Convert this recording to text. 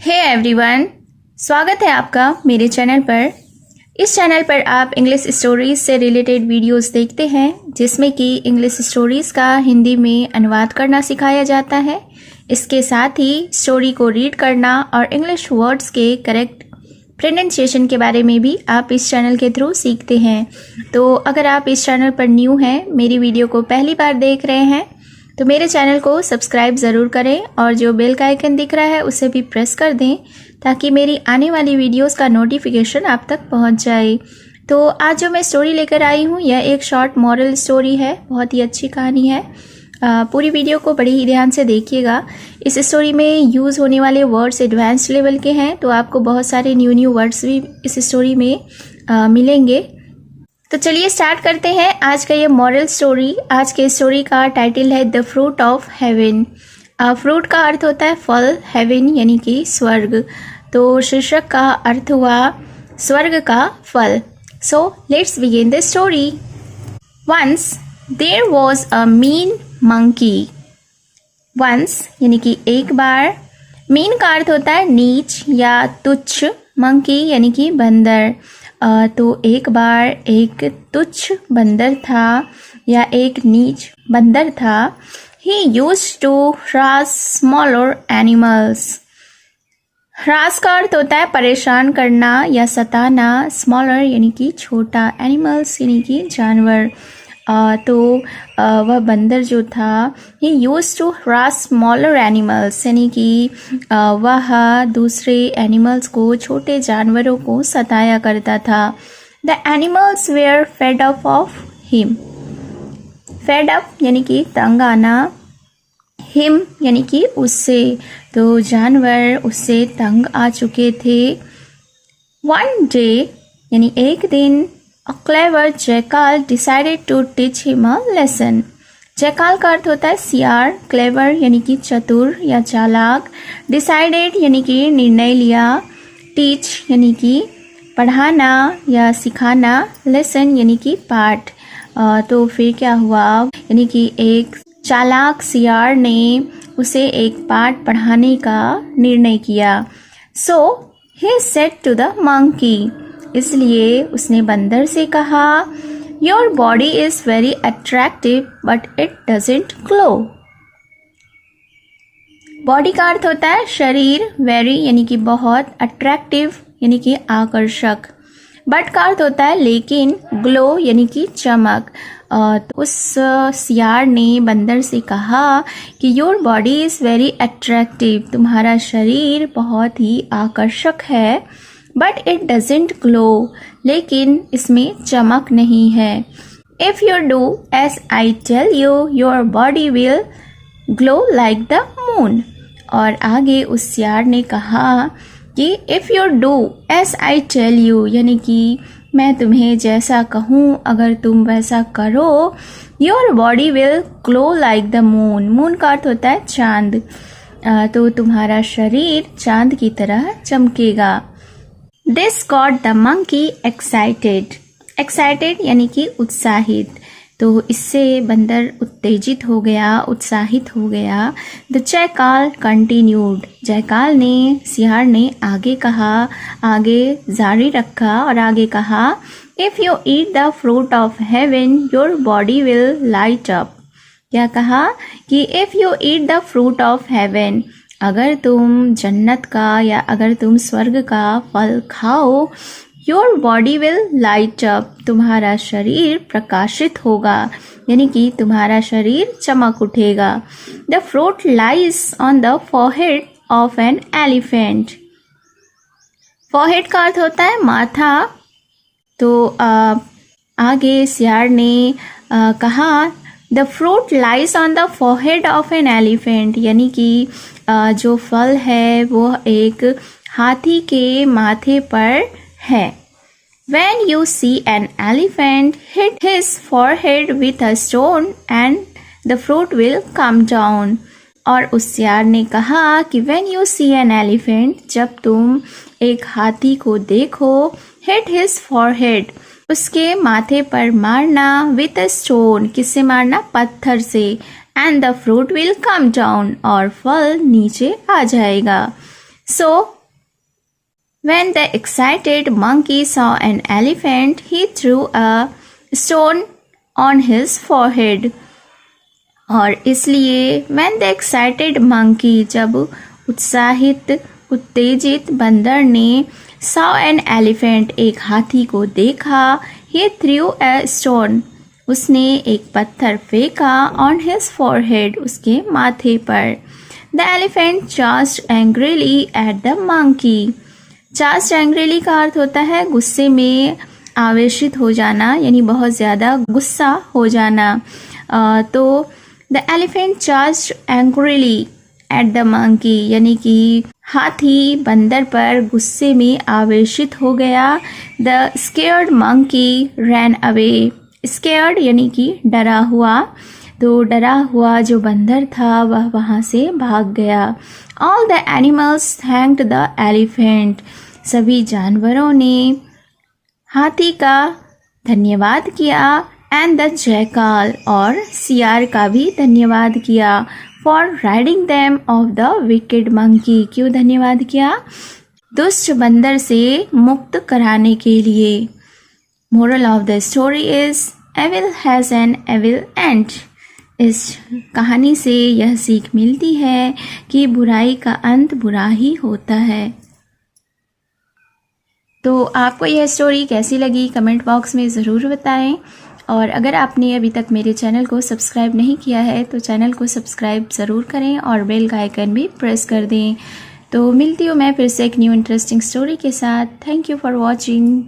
Hey everyone, स्वागत है आपका मेरे चैनल पर। इस चैनल पर आप इंग्लिश स्टोरीज से रिलेटेड वीडियोस देखते हैं जिसमें कि इंग्लिश स्टोरीज का हिंदी में अनुवाद करना सिखाया जाता है। इसके साथ ही स्टोरी को रीड करना और इंग्लिश वर्ड्स के करेक्ट प्रोनाउंसिएशन के बारे में भी आप इस चैनल के थ्रू सीखते हैं। तो अगर आप इस चैनल पर न्यू हैं, मेरी वीडियो को पहली बार देख रहे हैं, तो मेरे चैनल को सब्सक्राइब ज़रूर करें और जो बेल का आइकन दिख रहा है उसे भी प्रेस कर दें ताकि मेरी आने वाली वीडियोस का नोटिफिकेशन आप तक पहुंच जाए। तो आज जो मैं स्टोरी लेकर आई हूं यह एक शॉर्ट मॉरल स्टोरी है। बहुत ही अच्छी कहानी है। पूरी वीडियो को बड़ी ही ध्यान से देखिएगा। इस स्टोरी में यूज़ होने वाले वर्ड्स एडवांस लेवल के हैं, तो आपको बहुत सारे न्यू वर्ड्स भी इस स्टोरी में मिलेंगे। तो चलिए स्टार्ट करते हैं आज का ये मॉरल स्टोरी। आज के स्टोरी का टाइटल है the fruit of haven. Fruit का अर्थ होता है फल, हेवन यानी कि स्वर्ग। तो शीर्षक का अर्थ हुआ स्वर्ग का फल। So let's begin the story. Once there was a mean monkey. Once यानी कि एक बार, मीन का अर्थ होता है नीच या तुच्छ, मंकी यानी कि बंदर। तो एक बार एक तुच्छ बंदर था या एक नीच बंदर था। He used to harass smaller animals। harass का अर्थ होता है परेशान करना या सताना, स्मॉलर यानी कि छोटा, एनिमल्स यानी कि जानवर। तो वह बंदर जो था he used to harass smaller animals यानी कि वह दूसरे एनिमल्स को, छोटे जानवरों को सताया करता था। The animals were fed up of him. Fed up यानी कि तंग आना, हिम यानी कि उससे। तो जानवर उससे तंग आ चुके थे। वन डे यानी एक दिन, A clever jackal decided to teach him a lesson। Jackal का अर्थ होता है सियार, क्लेवर यानी कि चतुर या चालाक, डिसाइडेड यानी कि निर्णय लिया, टीच यानी कि पढ़ाना या सिखाना, लेसन यानी कि पाठ। तो फिर क्या हुआ, यानी कि एक चालाक सियार ने उसे एक पाठ पढ़ाने का निर्णय किया। सो he said to the monkey, इसलिए उसने बंदर से कहा, your body is very attractive but it doesn't glow. Body का अर्थ होता है शरीर, वेरी यानी कि बहुत, अट्रैक्टिव यानी कि आकर्षक, बट का अर्थ होता है लेकिन, ग्लो यानी कि चमक। उस सियार ने बंदर से कहा कि your body is very attractive, तुम्हारा शरीर बहुत ही आकर्षक है, बट इट डजेंट ग्लो, लेकिन इसमें चमक नहीं है। If you do as I tell you, your body will glow like the moon. और आगे उस सियार ने कहा कि if you do as I tell you, यानी कि मैं तुम्हें जैसा कहूँ अगर तुम वैसा करो, your body will glow like the moon. Moon का अर्थ होता है चांद। तो तुम्हारा शरीर चांद की तरह चमकेगा। This got the monkey excited। Excited यानी कि उत्साहित। तो इससे बंदर उत्तेजित हो गया, उत्साहित हो गया। The jackal continued। जैकाल ने, सियार ने आगे कहा, आगे जारी रखा और आगे कहा, If you eat the fruit of heaven, your body will light up। क्या कहा कि If you eat the fruit of heaven, अगर तुम जन्नत का या अगर तुम स्वर्ग का फल खाओ, your body will light up, तुम्हारा शरीर प्रकाशित होगा, यानी कि तुम्हारा शरीर चमक उठेगा। The fruit lies on the forehead of an elephant. Forehead का अर्थ होता है माथा। तो आगे सियार ने कहा the fruit lies on the forehead of an elephant, यानी कि जो फल है वो एक हाथी के माथे पर है। When you see an elephant, hit his forehead with a stone and the fruit will come down। और उस सियार ने कहा कि when you see an elephant, जब तुम एक हाथी को देखो, hit his forehead, उसके माथे पर मारना, with a stone, किससे मारना, पत्थर से, and the fruit will come down, और फल नीचे आ जाएगा। So when the excited monkey saw an elephant, he threw a stone on his forehead. और इसलिए when the excited monkey, जब उत्साहित उत्तेजित बंदर ने saw an elephant, एक हाथी को देखा, he threw a stone, उसने एक पत्थर फेंका on his forehead, उसके माथे पर. The elephant charged angrily at the monkey. Charge angrily का अर्थ होता है गुस्से में आवेशित हो जाना, यानी बहुत ज़्यादा गुस्सा हो जाना. तो the elephant charge angrily at the monkey, यानी कि हाथी बंदर पर गुस्से में आवेशित हो गया. The scared monkey ran away. Scared यानी कि डरा हुआ, तो डरा हुआ जो बंदर था वह वहाँ से भाग गया. All the animals thanked the elephant. सभी जानवरों ने हाथी का धन्यवाद किया. एंड द जैकाल, और सियार का भी धन्यवाद किया. For riding them of the wicked monkey. क्यों धन्यवाद किया? दुष्ट बंदर से मुक्त कराने के लिए. Moral of the story is evil has an evil end. इस कहानी से यह सीख मिलती है कि बुराई का अंत बुरा ही होता है. तो आपको यह स्टोरी कैसी लगी कमेंट बॉक्स में ज़रूर बताएं. और अगर आपने अभी तक मेरे चैनल को सब्सक्राइब नहीं किया है तो चैनल को सब्सक्राइब ज़रूर करें और बेल का आइकन भी प्रेस कर दें. तो मिलती हूँ मैं फिर से एक न्यू इंटरेस्टिंग स्टोरी के साथ. Thank you for watching.